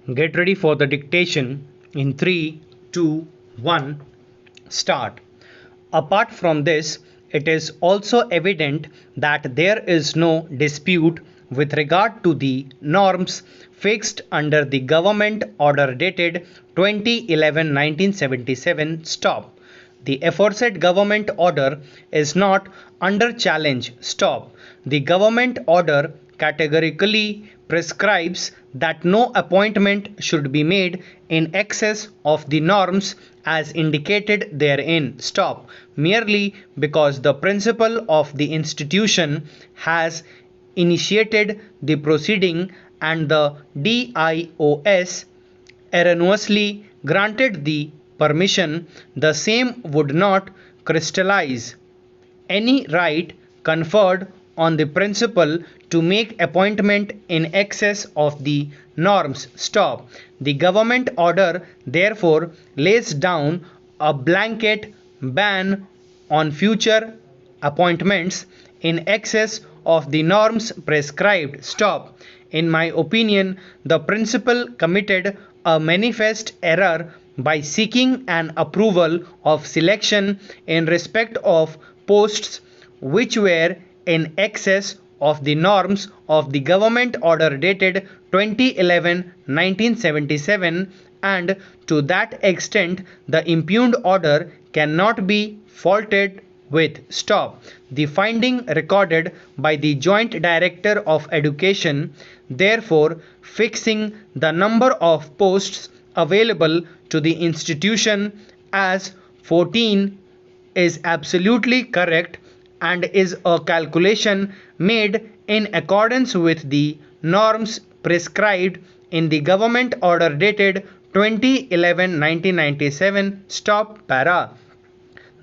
Get ready for the dictation in 3, 2, 1, start. Apart from this, it is also evident that there is no dispute with regard to the norms fixed under the Government Order dated 2011-1977. Stop. The aforesaid government order is not under challenge. Stop. The government order categorically prescribes that no appointment should be made in excess of the norms as indicated therein. Stop. Merely because the principal of the institution has initiated the proceeding and the DIOS erroneously granted the permission, the same would not crystallize any right conferred on the principal to make appointment in excess of the norms. Stop. The government order therefore lays down a blanket ban on future appointments in excess of the norms prescribed. Stop. In my opinion, the principal committed a manifest error by seeking an approval of selection in respect of posts which were in excess of the norms of the government order dated 2011-1977, and to that extent the impugned order cannot be faulted with. Stop. The finding recorded by the Joint Director of Education, therefore, fixing the number of posts available to the institution as 14 is absolutely correct and is a calculation made in accordance with the norms prescribed in the government order dated 2011-1997. Stop. Para.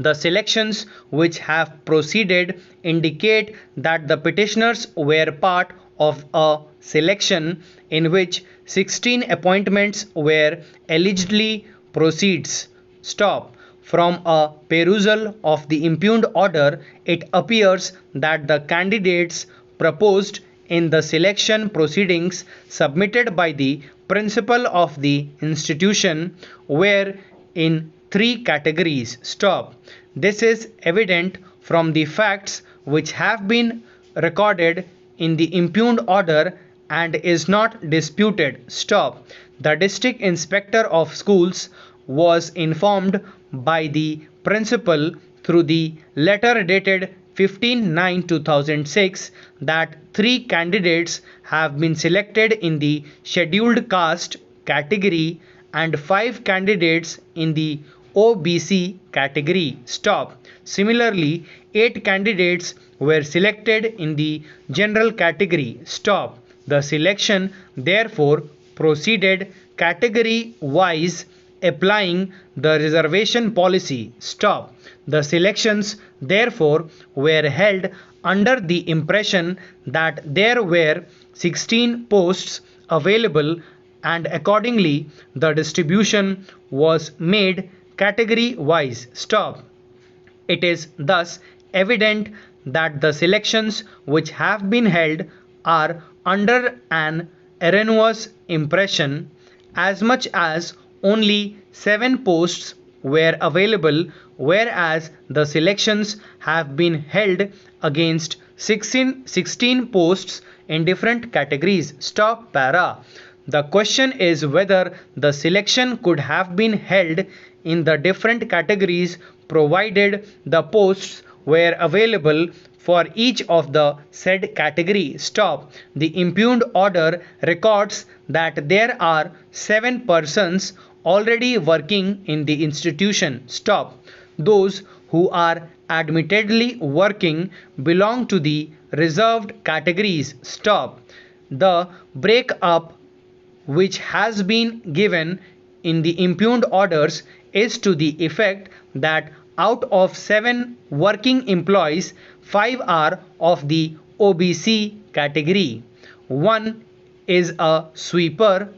The selections which have proceeded indicate that the petitioners were part of a selection in which 16 appointments were allegedly proceeds. Stop. From a perusal of the impugned order, it appears that the candidates proposed in the selection proceedings submitted by the principal of the institution were in three categories. Stop. This is evident from the facts which have been recorded in the impugned order and is not disputed. Stop. The district inspector of schools was informed by the principal through the letter dated 15/9/2006 that 3 candidates have been selected in the scheduled caste category and 5 candidates in the OBC category. Stop. Similarly, 8 candidates were selected in the general category. Stop. The selection therefore proceeded category wise, applying the reservation policy. Stop. The selections therefore were held under the impression that there were 16 posts available, and accordingly the distribution was made category wise. Stop. It is thus evident that the selections which have been held are under an erroneous impression, as much as only 7 posts were available, whereas the selections have been held against 16 posts in different categories. Stop. Para. The question is whether the selection could have been held in the different categories provided the posts were available for each of the said category. Stop. The impugned order records that there are 7 persons already working in the institution. Stop. Those who are admittedly working belong to the reserved categories. Stop. The break-up which has been given in the impugned orders is to the effect that out of 7 working employees, 5 are of the OBC category, 1 is a sweeper,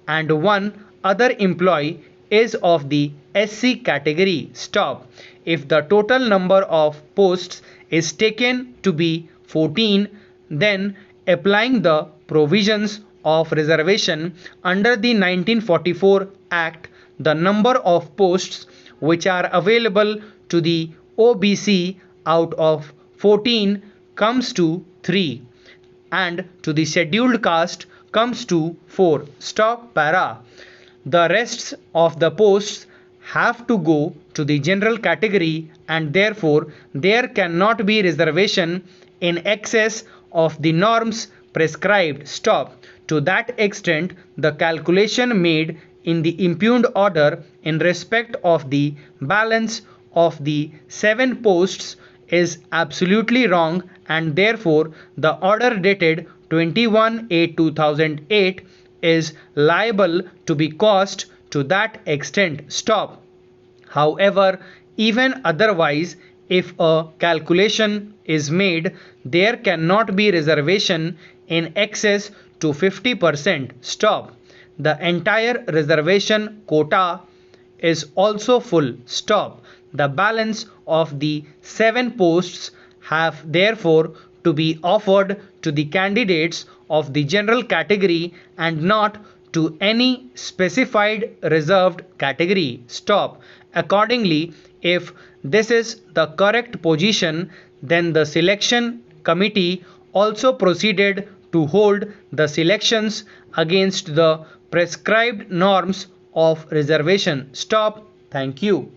and 1 other employee is of the SC category. Stop. If the total number of posts is taken to be 14, then applying the provisions of reservation under the 1944 Act, the number of posts which are available to the OBC out of 14 comes to 3 and to the scheduled caste comes to 4. Stop para. The rest of the posts have to go to the general category and therefore there cannot be reservation in excess of the norms prescribed. Stop. To that extent, the calculation made in the impugned order in respect of the balance of the 7 posts is absolutely wrong and therefore the order dated 21/8/2008 is liable to be caused to that extent. Stop. However, even otherwise, if a calculation is made, there cannot be reservation in excess to 50%. Stop. The entire reservation quota is also full. Stop. The balance of the 7 posts have therefore to be offered to the candidates of the general category and not to any specified reserved category. Stop. Accordingly, if this is the correct position, then the selection committee also proceeded to hold the selections against the prescribed norms of reservation. Stop. Thank you.